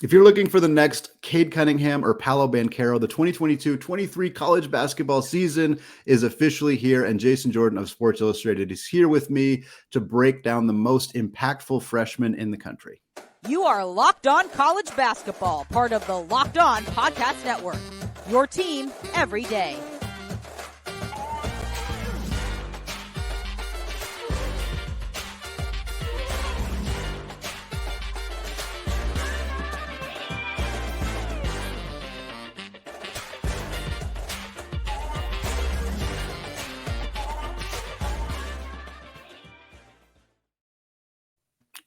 If you're looking for the next Cade Cunningham or Paolo Banchero, the 2022-23 college basketball season is officially here, and Cason Jordan of Sports Illustrated is here with me to break down the most impactful freshmen in the country. You are Locked On College Basketball, part of the Locked On Podcast Network. Your team every day.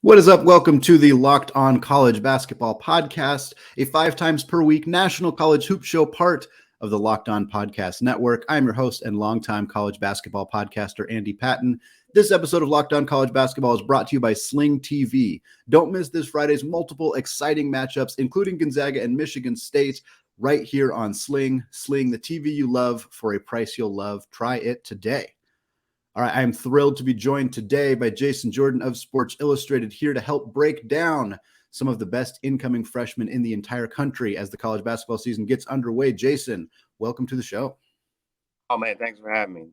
What is up? Welcome to the Locked On College Basketball Podcast, a 5 times per week national college hoop show, part of the Locked On Podcast Network. I'm your host and longtime college basketball podcaster, Andy Patton. This episode of Locked On College Basketball is brought to you by Sling TV. Don't miss this Friday's multiple exciting matchups, including Gonzaga and Michigan State, right here on Sling. Sling, the TV you love for a price you'll love. Try it today. All right, I'm thrilled to be joined today by Cason Jordan of Sports Illustrated, here to help break down some of the best incoming freshmen in the entire country as the college basketball season gets underway. Cason, welcome to the show. Oh, man, thanks for having me.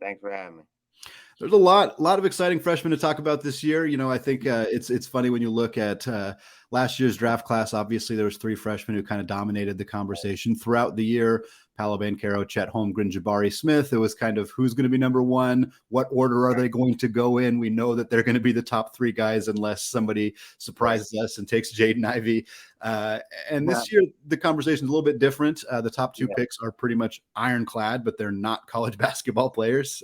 There's a lot of exciting freshmen to talk about this year. You know, I think it's funny when you look at last year's draft class. Obviously, there was 3 freshmen who kind of dominated the conversation throughout the year. Paolo Banchero, Chet Holmgren, Jabari Smith. It was kind of who's going to be number one? What order are they going to go in? We know that they're going to be the top 3 guys unless somebody surprises us and takes Jaden Ivey. And this year, the conversation is a little bit different. The top 2 picks are pretty much ironclad, but they're not college basketball players.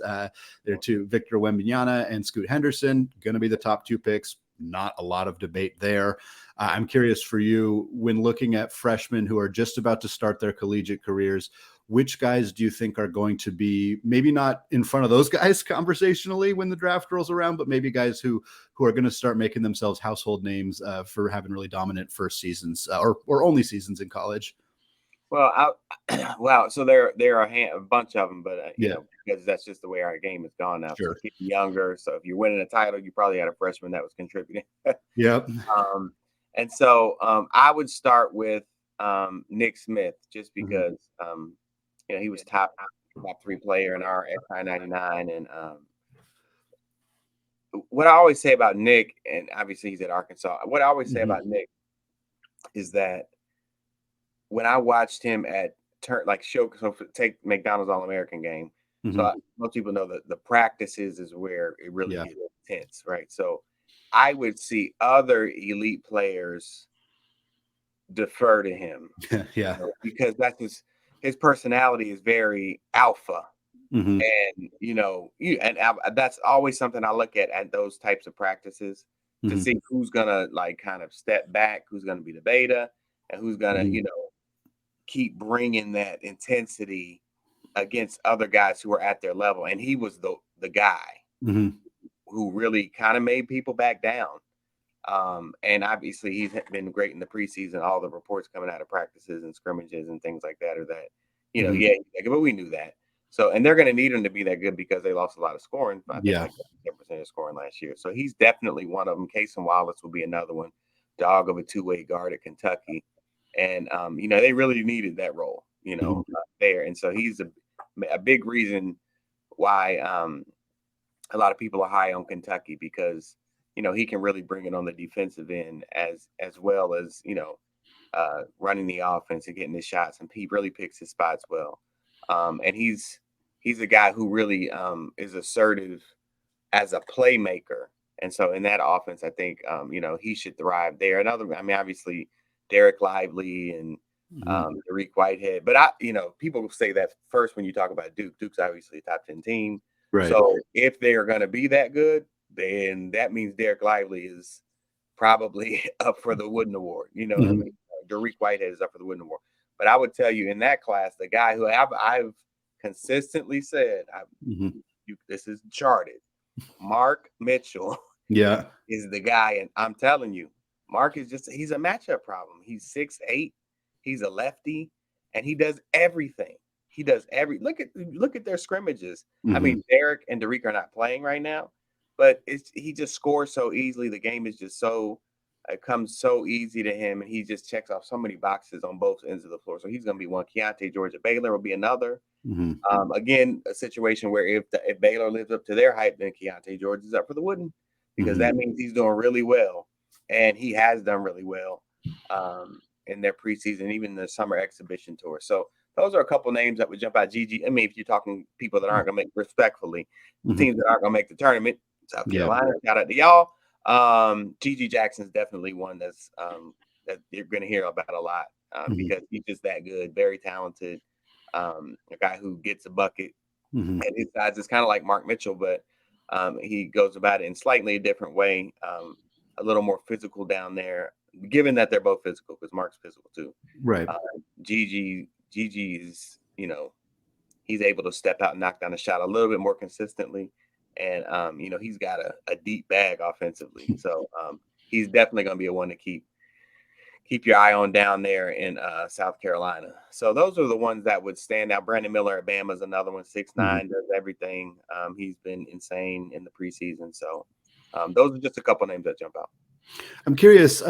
They're 2, Victor Wembanyama and Scoot Henderson, going to be the top 2 picks. Not a lot of debate there. I'm curious for you, when looking at freshmen who are just about to start their collegiate careers, which guys do you think are going to be maybe not in front of those guys conversationally when the draft rolls around, but maybe guys who are going to start making themselves household names for having really dominant first seasons or only seasons in college? Well, so there are a bunch of them, but you know, because that's just the way our game has gone now. Sure. So keep younger. So if you're winning a title, you probably had a freshman that was contributing. Yep. And so I would start with Nick Smith, just because you know, he was top 3 player in our SI99. And what I always say about Nick, and obviously he's at Arkansas, what I always say about Nick is that when I watched him at take McDonald's All-American game. So most people know that the practices is where it really gets intense, right? So I would see other elite players defer to him, you know, because that's his personality is very alpha, and you know, that's always something I look at those types of practices to see who's gonna like kind of step back, who's gonna be the beta, and who's gonna you know, keep bringing that intensity against other guys who are at their level. And he was the guy who really kind of made people back down. And obviously he's been great in the preseason. All the reports coming out of practices and scrimmages and things like that are that, you know, but we knew that. So, and they're going to need him to be that good because they lost a lot of scoring. I think like 10% of scoring last year. So he's definitely one of them. Cason Wallace will be another one. Dog of a 2-way guard at Kentucky. And, you know, they really needed that role, you know, there. And so he's a big reason why a lot of people are high on Kentucky, because, you know, he can really bring it on the defensive end as well as, you know, running the offense and getting his shots. And he really picks his spots well. And he's a guy who really is assertive as a playmaker. And so in that offense, I think, you know, he should thrive there. Obviously, Derek Lively and Tariq Whitehead. But, you know, people say that first when you talk about Duke. Duke's obviously a top 10 team. Right. So if they are going to be that good, then that means Derek Lively is probably up for the Wooden Award. You know what I mean? Tariq Whitehead is up for the Wooden Award. But I would tell you, in that class, the guy who I've consistently said, this is charted, Mark Mitchell is the guy. And I'm telling you, Mark is he's a matchup problem. He's 6'8", he's a lefty, and he does everything. He does look at their scrimmages. I mean, Derek and Tariq are not playing right now, but he just scores so easily. The game is just so It comes so easy to him, and he just checks off so many boxes on both ends of the floor. So he's going to be one. Keyonte George at Baylor will be another. Again, a situation where if Baylor lives up to their hype, then Keyonte George is up for the wooden, because that means he's doing really well, and he has done really well in their preseason, even the summer exhibition tour. So those are a couple names that would jump out. Gigi, I mean, if you're talking people that aren't going to make, respectfully, teams that aren't going to make the tournament, South Carolina, shout out to y'all. Gigi Jackson's definitely one that's that you're going to hear about a lot because he's just that good, very talented. A guy who gets a bucket at his size is kind of like Mark Mitchell, but he goes about it in slightly a different way, a little more physical down there, given that they're both physical, because Mark's physical too. Right. Gigi is, he's able to step out and knock down a shot a little bit more consistently. And, he's got a deep bag offensively. So he's definitely going to be a one to keep your eye on down there in South Carolina. So those are the ones that would stand out. Brandon Miller at Bama is another one, 6'9", does everything. He's been insane in the preseason. So those are just a couple names that jump out. I'm curious,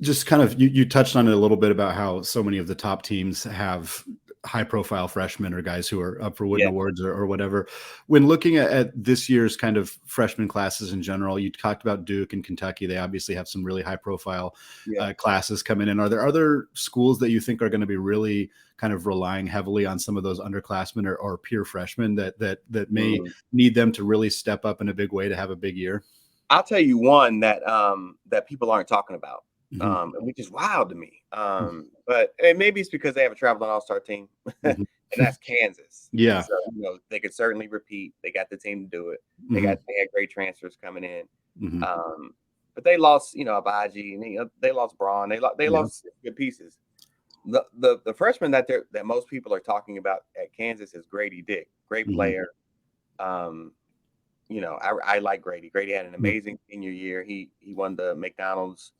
just kind of, you touched on it a little bit about how so many of the top teams have high profile freshmen or guys who are up for Wooden Awards or whatever. When looking at this year's kind of freshman classes in general, you talked about Duke and Kentucky. They obviously have some really high profile classes coming in. Are there other schools that you think are going to be really kind of relying heavily on some of those underclassmen or pure freshmen that may need them to really step up in a big way to have a big year? I'll tell you one that that people aren't talking about, which is wild to me. But maybe it's because they have a traveling all-star team, and that's Kansas. Yeah. So, they could certainly repeat. They got the team to do it. They had great transfers coming in. But they lost, Abaji, and they lost Braun. They lost good pieces. The freshman that most people are talking about at Kansas is Grady Dick. Great player. I like Grady. Grady had an amazing senior year. He won the McDonald's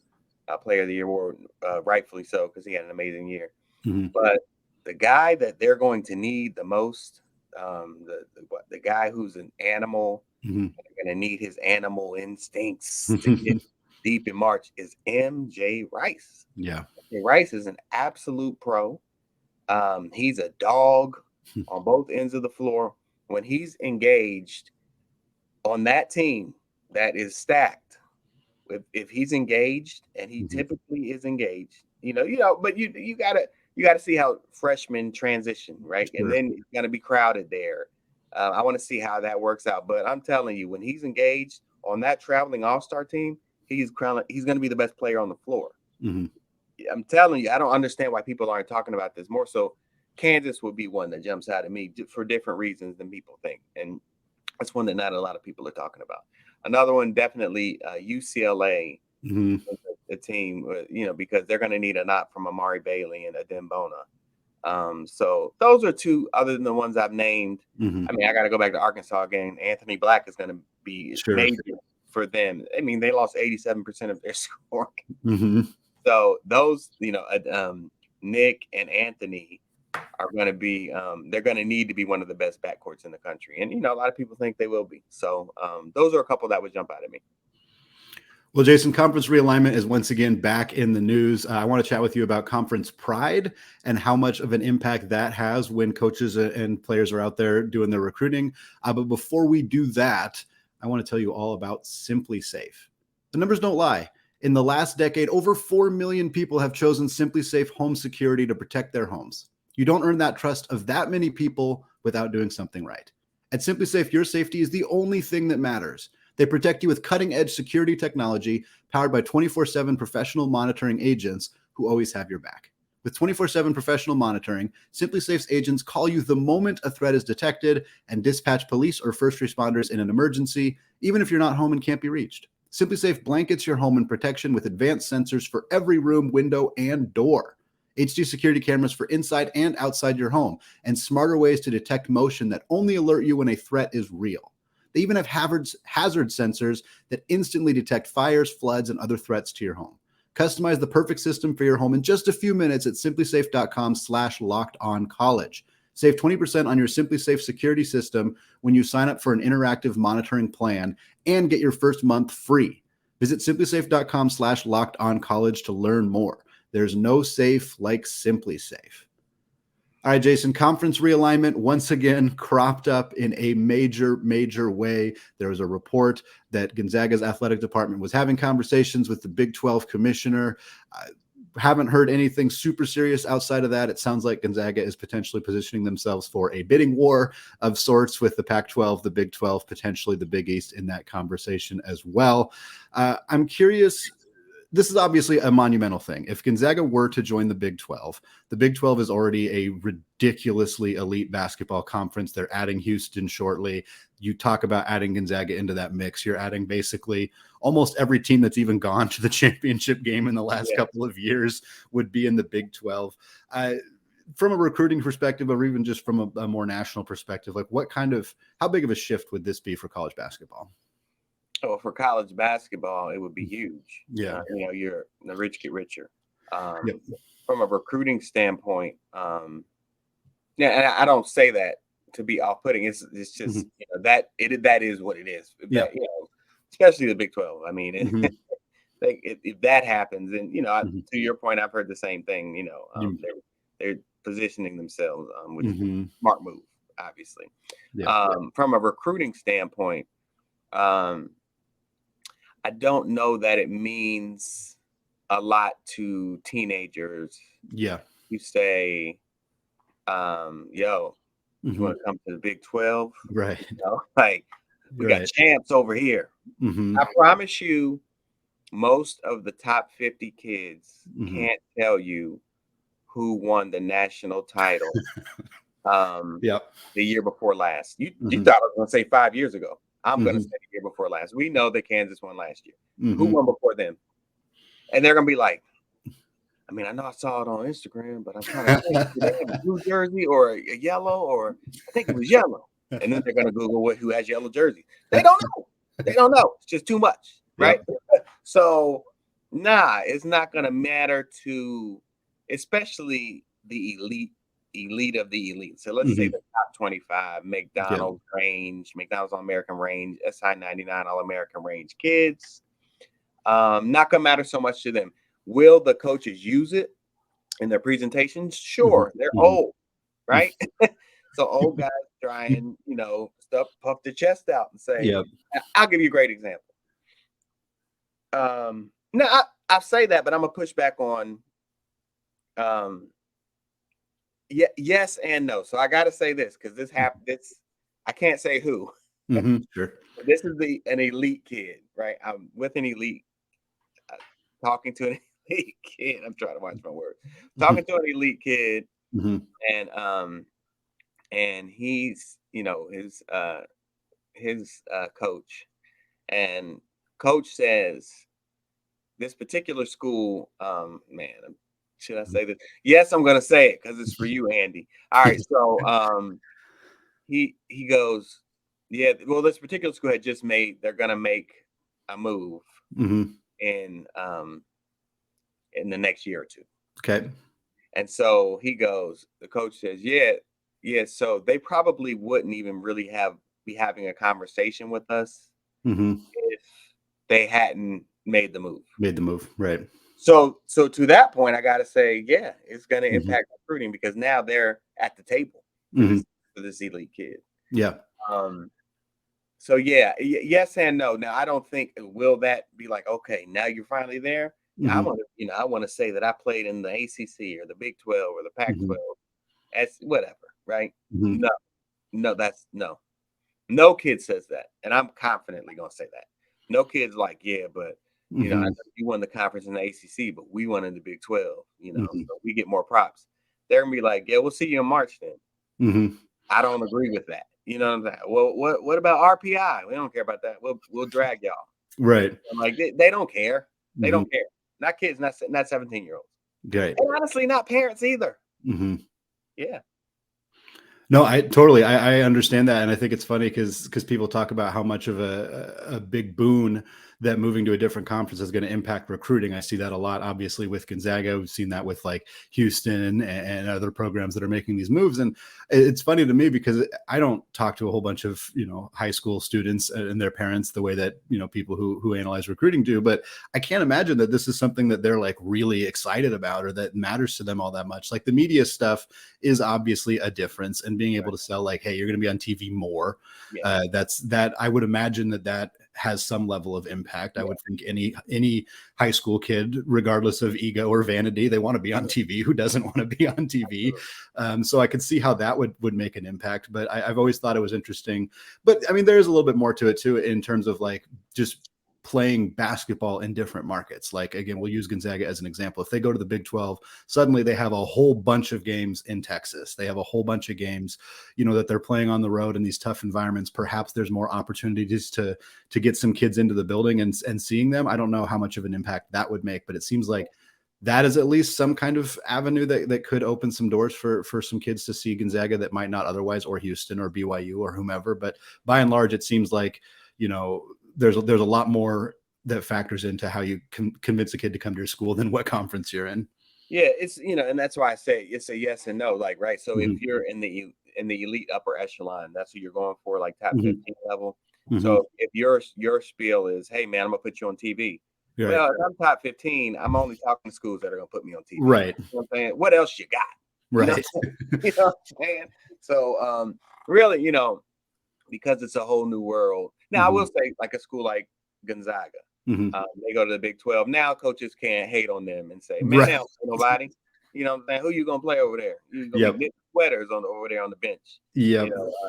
Player of the Year award, rightfully so, because he had an amazing year. But the guy that they're going to need the most, the guy who's an animal, going to need his animal instincts to get deep in March, is MJ Rice. Yeah, MJ Rice is an absolute pro. He's a dog on both ends of the floor. When he's engaged on that team that is stacked, if he's engaged, and he typically is engaged, but you gotta see how freshmen transition, right? And then it's gonna be crowded there. I want to see how that works out. But I'm telling you, when he's engaged on that traveling all-star team, he's gonna be the best player on the floor. I'm telling you, I don't understand why people aren't talking about this more. So Kansas would be one that jumps out at me for different reasons than people think, and that's one that not a lot of people are talking about. Another one, definitely UCLA, the team, because they're going to need a knot from Amari Bailey and a Dembona. So those are two, other than the ones I've named. I mean, I got to go back to Arkansas again. Anthony Black is going to be major for them. I mean, they lost 87% of their scoring. So those, Nick and Anthony are going to be, they're going to need to be one of the best backcourts in the country. And, a lot of people think they will be. So those are a couple that would jump out at me. Well, Jason, conference realignment is once again back in the news. I want to chat with you about conference pride and how much of an impact that has when coaches and players are out there doing their recruiting. But before we do that, I want to tell you all about Simply Safe. The numbers don't lie. In the last decade, over 4 million people have chosen Simply Safe home security to protect their homes. You don't earn that trust of that many people without doing something right. At Simply Safe, your safety is the only thing that matters. They protect you with cutting-edge security technology powered by 24/7 professional monitoring agents who always have your back. With 24/7 professional monitoring, Simply Safe's agents call you the moment a threat is detected and dispatch police or first responders in an emergency, even if you're not home and can't be reached. Simply Safe blankets your home in protection with advanced sensors for every room, window, and door. HD security cameras for inside and outside your home, and smarter ways to detect motion that only alert you when a threat is real. They even have hazard sensors that instantly detect fires, floods, and other threats to your home. Customize the perfect system for your home in just a few minutes at simplysafe.com/lockedoncollege. Save 20% on your Simply Safe security system when you sign up for an interactive monitoring plan and get your first month free. Visit simplysafe.com/lockedoncollege to learn more. There's no safe like Simply Safe. All right, Jason, conference realignment once again cropped up in a major, major way. There was a report that Gonzaga's athletic department was having conversations with the Big 12 commissioner. Haven't heard anything super serious outside of that. It sounds like Gonzaga is potentially positioning themselves for a bidding war of sorts with the Pac-12, the Big 12, potentially the Big East in that conversation as well. I'm curious. This is obviously a monumental thing. If Gonzaga were to join the Big 12 is already a ridiculously elite basketball conference. They're adding Houston shortly. You talk about adding Gonzaga into that mix. You're adding basically almost every team that's even gone to the championship game in the last couple of years would be in the Big 12. From a recruiting perspective, or even just from a more national perspective, like how big of a shift would this be for college basketball? Oh, for college basketball, it would be huge. Yeah. The rich get richer. Yep. From a recruiting standpoint, and I don't say that to be off-putting. It's just that is what it is. Yeah. Especially the Big 12. I mean, if that happens, and to your point, I've heard the same thing. They're positioning themselves, which is a smart move, obviously. Yeah. From a recruiting standpoint, I don't know that it means a lot to teenagers. Yeah. You say, you want to come to the Big 12? Right. We got champs over here. I promise you, most of the top 50 kids can't tell you who won the national title the year before last. You thought I was going to say 5 years ago. I'm going to say the year before last. We know that Kansas won last year. Who won before them? And they're going to be like, I mean, I know I saw it on Instagram, but I'm trying to think, do they have a blue jersey or a yellow, or I think it was yellow. And then they're going to Google who has yellow jersey. They don't know. They don't know. It's just too much, right? Yep. So, it's not going to matter to, especially the elite of the elite. So let's say the top 25 McDonald's range, McDonald's All-American range, SI 99 All-American range kids. Not gonna matter so much to them. Will the coaches use it in their presentations? Sure. They're old, right? So old guys try and puff their chest out and say, I'll give you a great example. I say that, but I'm gonna push back on yes and no. So I got to say this because this happened. I can't say who. Sure. This is an elite kid, right? I'm with an elite, talking to an elite kid. I'm trying to watch my words. Talking to an elite kid, and he's his coach, and coach says this particular school, should I say this? Yes, I'm going to say it because it's for you, Andy. All right. So he goes, well, this particular school had just they're going to make a move in the next year or two. Okay. And so he goes, the coach says, so they probably wouldn't even really be having a conversation with us if they hadn't made the move. Right. So to that point, I got to say, it's going to impact recruiting because now they're at the table for this elite kid. Yeah. So yes and no. Now I don't think will that be like, okay, now you're finally there. I want to say that I played in the ACC or the Big 12 or the Pac-12 as whatever, right? No, that's no. No kid says that, and I'm confidently going to say that. No kid's like, but. I know you won the conference in the ACC, but we won in the Big 12, so we get more props. They're going to be like, we'll see you in March then. I don't agree with that. You know what I'm saying? Well, what about RPI? We don't care about that. We'll drag y'all. Right. I'm like, they don't care. They don't care. Not kids, not 17-year-olds. Great. And honestly, not parents either. Yeah. No, I understand that. And I think it's funny because people talk about how much of a big boon that moving to a different conference is going to impact recruiting. I see that a lot, obviously, with Gonzaga. We've seen that with like Houston and other programs that are making these moves. And it's funny to me because I don't talk to a whole bunch of, high school students and their parents the way that, people who analyze recruiting do. But I can't imagine that this is something that they're like really excited about or that matters to them all that much. Like the media stuff is obviously a difference, and being able to sell like, hey, you're going to be on TV more. Yeah. That I would imagine that has some level of impact. I would think any high school kid, regardless of ego or vanity, they want to be on TV. Who doesn't want to be on TV? So I could see how that would make an impact. But I've always thought it was interesting. But I mean, there's a little bit more to it too, in terms of like just playing basketball in different markets. Like, again, we'll use Gonzaga as an example. If they go to the Big 12, suddenly they have a whole bunch of games in Texas. They have a whole bunch of games, that they're playing on the road in these tough environments. Perhaps there's more opportunities to get some kids into the building and seeing them. I don't know how much of an impact that would make, but it seems like that is at least some kind of avenue that could open some doors for some kids to see Gonzaga that might not otherwise, or Houston or BYU or whomever. But by and large, it seems like, there's a lot more that factors into how you convince a kid to come to your school than what conference you're in. Yeah, it's and that's why I say it's a yes and no. Like, right. So if you're in the elite upper echelon, that's what you're going for, like top 15 level. So if your spiel is, hey man, I'm gonna put you on TV. Right. Well, if I'm top 15, I'm only talking to schools that are gonna put me on TV. Right. You know what I'm saying? What else you got? Right. You know what I'm saying? So really, because it's a whole new world. Now, I will say, like a school like Gonzaga, they go to the Big 12. Now, coaches can't hate on them and say, man, they don't play nobody. You know what I'm saying? Who you going to play over there? You're going to be knitting sweaters over there on the bench. Yeah.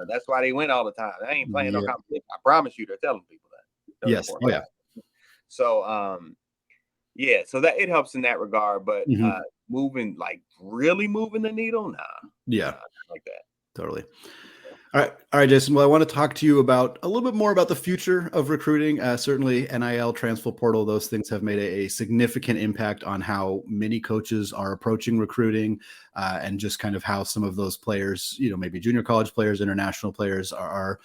That's why they win all the time. They ain't playing no competition. I promise you, they're telling people that. Yes. Oh, yeah. So, so that it helps in that regard. But really moving the needle, nah. Yeah. Like that. Totally. All right, Jason. Well, I want to talk to you about a little bit more about the future of recruiting. Certainly, NIL, transfer portal, those things have made a significant impact on how many coaches are approaching recruiting, and just kind of how some of those players, maybe junior college players, international players, are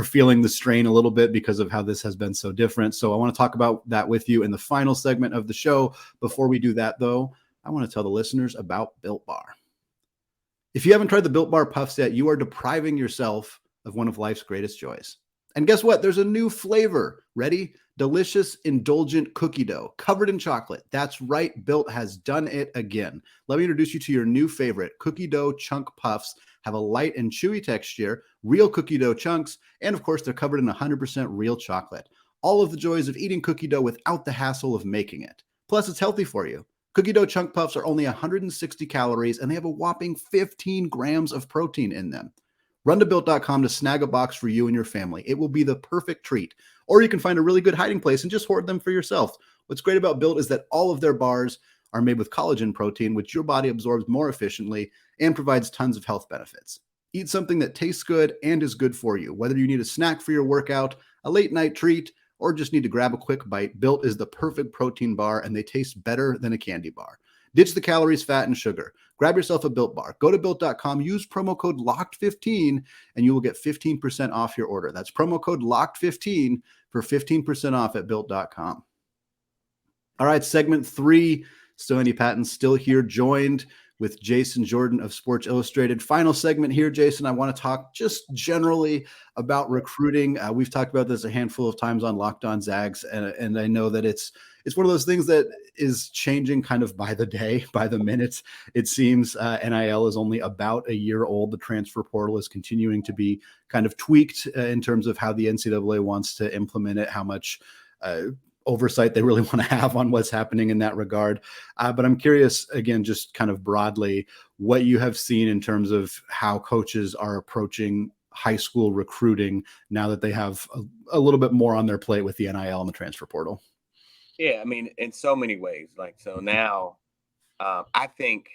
feeling the strain a little bit because of how this has been so different. So I want to talk about that with you in the final segment of the show. Before we do that, though, I want to tell the listeners about Built Bar. If you haven't tried the Built Bar Puffs yet, you are depriving yourself of one of life's greatest joys. And guess what? There's a new flavor. Ready? Delicious, indulgent cookie dough covered in chocolate. That's right. Built has done it again. Let me introduce you to your new favorite. Cookie dough chunk puffs have a light and chewy texture, real cookie dough chunks, and of course, they're covered in 100% real chocolate. All of the joys of eating cookie dough without the hassle of making it. Plus, it's healthy for you. Cookie dough chunk puffs are only 160 calories, and they have a whopping 15 grams of protein in them. Run to Built.com to snag a box for you and your family. It will be the perfect treat. Or you can find a really good hiding place and just hoard them for yourself. What's great about Built is that all of their bars are made with collagen protein, which your body absorbs more efficiently and provides tons of health benefits. Eat something that tastes good and is good for you. Whether you need a snack for your workout, a late night treat, or just need to grab a quick bite, Built is the perfect protein bar, and they taste better than a candy bar. Ditch the calories, fat, and sugar. Grab yourself a Built Bar. Go to Built.com, use promo code LOCKED15, and you will get 15% off your order. That's promo code LOCKED15 for 15% off at Built.com. All right, segment 3. Still Andy Patton, still here, joined with Jason Jordan of Sports Illustrated. Final segment here, Jason. I want to talk just generally about recruiting. We've talked about this a handful of times on Locked On Zags, and I know that it's one of those things that is changing kind of by the day, by the minute. It seems NIL is only about a year old. The transfer portal is continuing to be kind of tweaked in terms of how the NCAA wants to implement it, how much oversight they really want to have on what's happening in that regard. But I'm curious, again, just kind of broadly, what you have seen in terms of how coaches are approaching high school recruiting now that they have a little bit more on their plate with the NIL and the transfer portal. Yeah, I mean, in so many ways. Like, so now I think,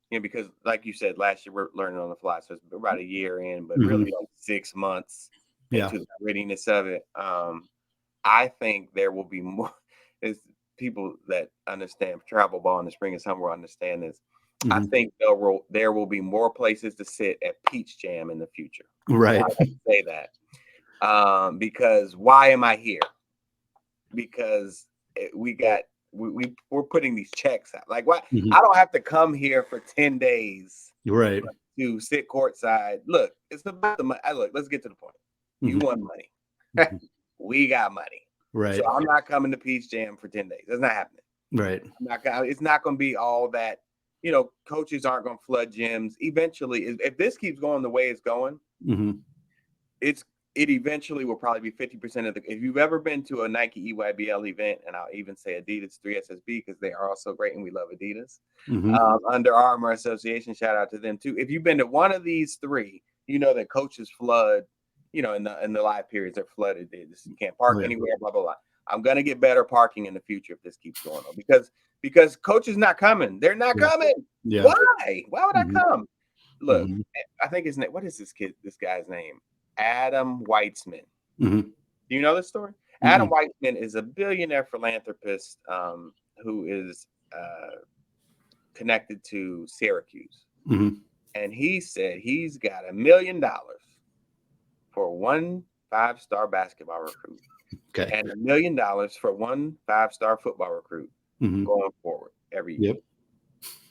because like you said, last year we're learning on the fly. So it's about a year in, but really like 6 months into the readiness of it. I think there will be more. Is people that understand travel ball in the spring and summer will understand this. I think there will be more places to sit at Peach Jam in the future. Right. I say that because why am I here? because we're putting these checks out. Like, what? Mhm. I don't have to come here for 10 days Right. to sit courtside. Look, it's about the money. Look, let's get to the point. You Mhm. want money. Mhm. We got money. Right. So I'm not coming to Peach Jam for 10 days. That's not happening. Right. It's not going to be all that. Coaches aren't going to flood gyms. Eventually, if this keeps going the way it's going, Mhm. it eventually will probably be 50% of the. If you've ever been to a Nike EYBL event, and I'll even say Adidas 3SSB because they are also great and we love Adidas. Mhm. Under Armour Association, shout out to them too. If you've been to one of these three, you know that coaches flood. In the live periods, they're flooded. You can't park Oh, yeah. anywhere. Blah blah blah. I'm gonna get better parking in the future if this keeps going on because coaches not coming. They're not Yeah. coming. Yeah. Why? Why would Mhm. I come? Look, Mhm. I think his name. What is this guy's name? Adam Weitzman. Mhm. Do you know this story? Adam Weitzman is a billionaire philanthropist who is connected to Syracuse. Mhm. And he said he's got $1 million for one 5-star basketball recruit Okay. and $1 million for one 5-star football recruit Mhm. going forward every year.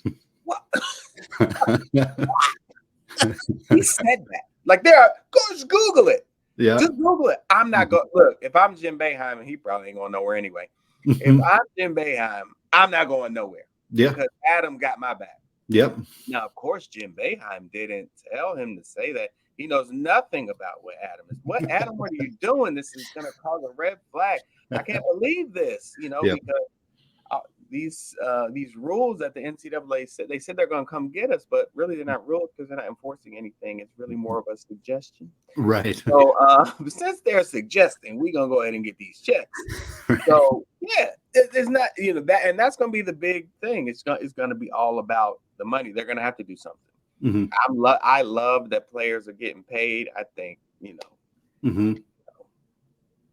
Yep. What? He said that. Like, just Google it. Yeah. Just Google it. I'm not going to look. If I'm Jim Boeheim, and he probably ain't going nowhere anyway. If I'm Jim Boeheim, I'm not going nowhere. Yeah. Because Adam got my back. Yep. Now, of course, Jim Boeheim didn't tell him to say that. He knows nothing about what Adam is. What Adam? What are you doing? This is going to cause a red flag. I can't believe this. Yep. Because these rules that the NCAA said they're going to come get us, but really they're not rules because they're not enforcing anything. It's really more of a suggestion. Right. So since they're suggesting, we're gonna go ahead and get these checks. So yeah, it's not that, and that's gonna be the big thing. It's gonna be all about the money. They're gonna have to do something. Mm-hmm. I love that players are getting paid. I think Mm-hmm.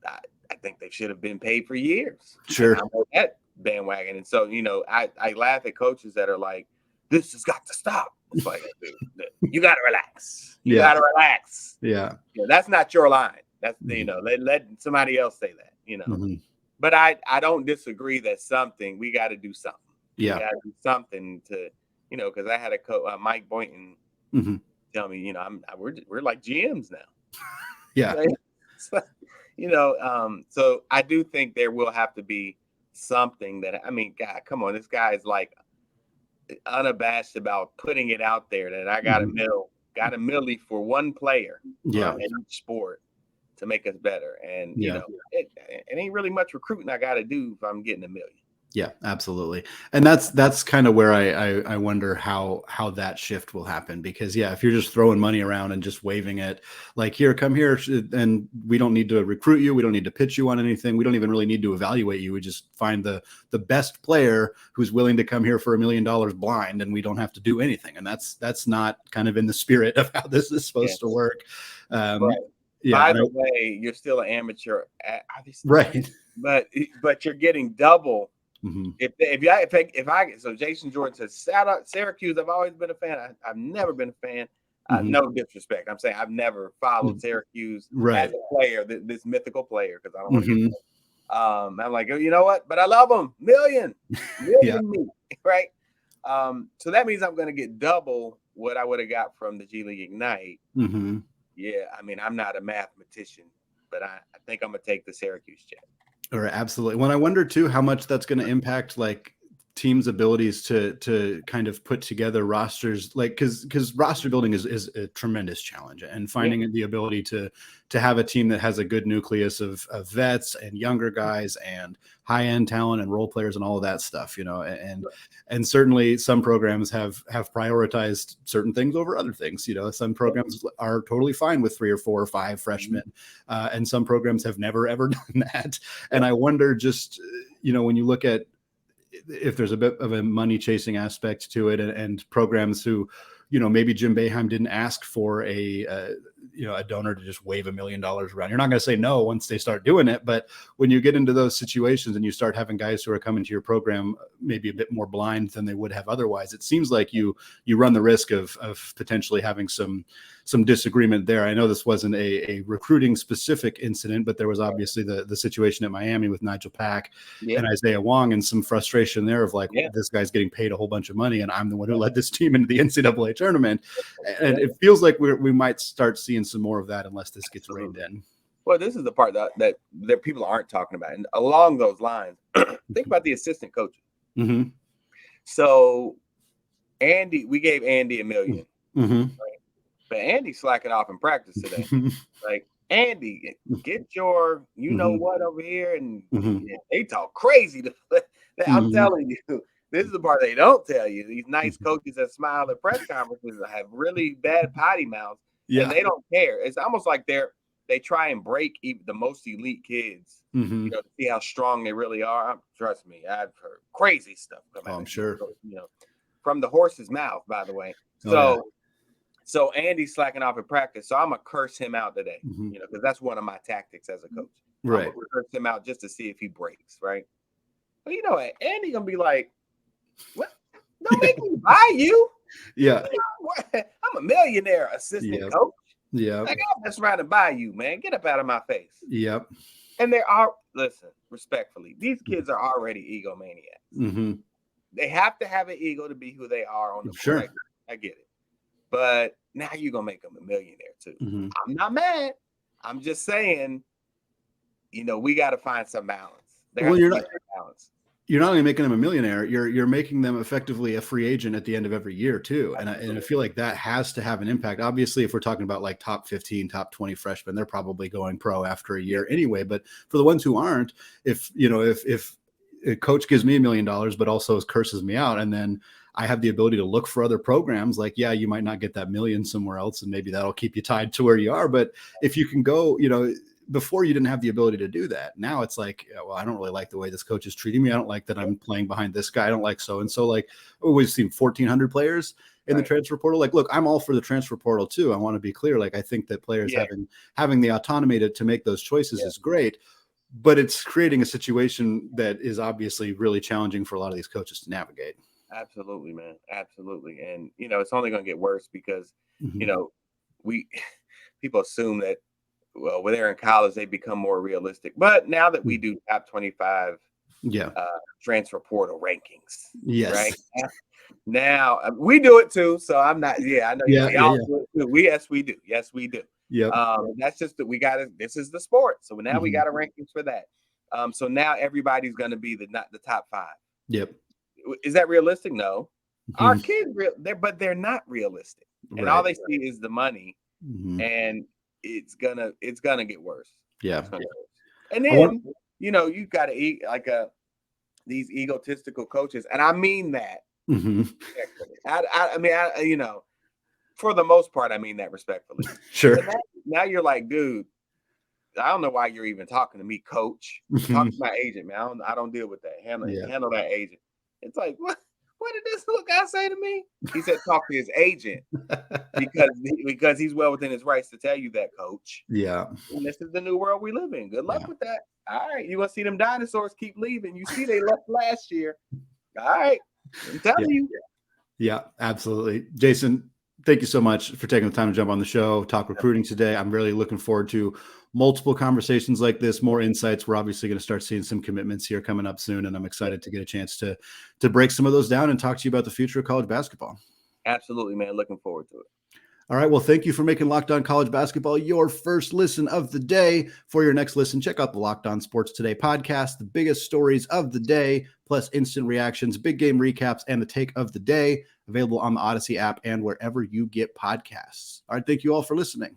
I think they should have been paid for years. Sure. I'm on that bandwagon, and so I laugh at coaches that are like, "This has got to stop." It's like, dude, you gotta relax. You gotta relax. Yeah. That's not your line. That's let somebody else say that. Mm-hmm. But I don't disagree that we got to do something. Yeah. We got to do something to because I had a coach, Mike Boynton, tell me we're like GMs now. Yeah. So I do think there will have to be something that God, come on, this guy is like unabashed about putting it out there that I got a milli for one player in each sport to make us better. And it ain't really much recruiting I got to do if I'm getting $1 million. Yeah, absolutely. And that's kind of where I wonder how that shift will happen, because if you're just throwing money around and just waving it like, here, come here, and we don't need to recruit you, we don't need to pitch you on anything, we don't even really need to evaluate you, we just find the best player who's willing to come here for $1 million blind, and we don't have to do anything. And that's not kind of in the spirit of how this is supposed to work. Right. By the way, you're still an amateur, obviously, right? But you're getting double. Mm-hmm. So Jason Jordan says, shout out Syracuse. I've always been a fan. I've never been a fan. No disrespect. I'm saying I've never followed Syracuse as a player, this mythical player, because I don't want to. I'm like, you know what? But I love them. Million me, right? So that means I'm going to get double what I would have got from the G League Ignite. Mm-hmm. Yeah, I mean, I'm not a mathematician, but I think I'm going to take the Syracuse check. Or absolutely. When I wonder too how much that's going to impact like teams' abilities to kind of put together rosters, like because roster building is a tremendous challenge, and finding the ability to have a team that has a good nucleus of vets and younger guys and high end talent and role players and all of that stuff, and certainly some programs have prioritized certain things over other things. Some programs are totally fine with 3 or 4 or 5 freshmen, and some programs have never ever done that. And I wonder, just when you look at if there's a bit of a money chasing aspect to it, and programs who, maybe Jim Boeheim didn't ask for a a donor to just wave $1 million around. You're not going to say no once they start doing it. But when you get into those situations and you start having guys who are coming to your program maybe a bit more blind than they would have otherwise, it seems like you run the risk of potentially having some disagreement there. I know this wasn't a recruiting specific incident, but there was obviously the situation at Miami with Nigel Pack and Isaiah Wong, and some frustration there of this guy's getting paid a whole bunch of money and I'm the one who led this team into the NCAA tournament. And it feels like we might start seeing some more of that unless this gets reined in. Well, this is the part that people aren't talking about. And along those lines, think about the assistant coaches. Mm-hmm. So we gave Andy $1 million. Mm-hmm. Right? But Andy's slacking off in practice today. Like, Andy, get your know what over here. And they talk crazy. I'm telling you, this is the part they don't tell you. These nice coaches that smile at press conferences have really bad potty mouths. Yeah. And they don't care. It's almost like they try and break even the most elite kids, to see how strong they really are. Trust me, I've heard crazy stuff come out. I'm sure. From the horse's mouth, by the way. So Andy's slacking off in practice. So I'm going to curse him out today, because that's one of my tactics as a coach. Right. I'm going to curse him out just to see if he breaks, right? But you know what? Andy going to be like, what? Don't make me buy you. Yeah. I'm a millionaire assistant coach. Yeah. Like, I'm just trying to buy you, man. Get up out of my face. Yep. And listen, respectfully, these kids are already egomaniacs. Mm-hmm. They have to have an ego to be who they are on the court. I get it. But now you're going to make them a millionaire too. Mm-hmm. I'm not mad. I'm just saying, we got to find some balance. You're not only making them a millionaire, you're making them effectively a free agent at the end of every year too. And I feel like that has to have an impact. Obviously, if we're talking about like top 15, top 20 freshmen, they're probably going pro after a year anyway. But for the ones who aren't, if a coach gives me $1 million, but also curses me out, and then I have the ability to look for other programs, like, yeah, you might not get that $1 million somewhere else, and maybe that'll keep you tied to where you are. But if you can go, before you didn't have the ability to do that. Now it's like, well, I don't really like the way this coach is treating me. I don't like that I'm playing behind this guy. I don't like so-and-so. Like, we've seen 1,400 players in the transfer portal. Like, look, I'm all for the transfer portal too. I want to be clear. Like, I think that players having the autonomy to make those choices is great, but it's creating a situation that is obviously really challenging for a lot of these coaches to navigate. Absolutely, man. Absolutely. And, it's only going to get worse because, people assume that, well, when they're in college, they become more realistic. But now that we do top 25 transfer portal rankings, right? Now we do it too. So I'm not, I know you do it too. We do. Yes, we do. Yeah. That's just that this is the sport. So now we got a rankings for that. So now everybody's going to be the top 5. Yep. Is that realistic? No. Our kids, but they're not realistic. And all they see is the money. And it's gonna get worse. Yeah. And then you've got to eat like these egotistical coaches, and I mean that. I mean, for the most part, I mean that respectfully. Sure. Now you're like, dude, I don't know why you're even talking to me, coach. Talk to my agent, man. I don't deal with that. Handle that agent. It's like, what did this little guy say to me? He said, talk to his agent because he's well within his rights to tell you that, coach. Yeah. And this is the new world we live in. Good luck with that. All right. You want to see them dinosaurs keep leaving. You see they left last year. All right. I'm telling you. Yeah, absolutely. Jason, thank you so much for taking the time to jump on the show, talk recruiting today. I'm really looking forward to multiple conversations like this, more insights. We're obviously going to start seeing some commitments here coming up soon, and I'm excited to get a chance to break some of those down and talk to you about the future of college basketball. Absolutely, man. Looking forward to it. All right. Well, thank you for making Locked On College Basketball your first listen of the day. For your next listen, check out the Locked On Sports Today podcast, the biggest stories of the day, plus instant reactions, big game recaps, and the take of the day, available on the Odyssey app and wherever you get podcasts. All right. Thank you all for listening.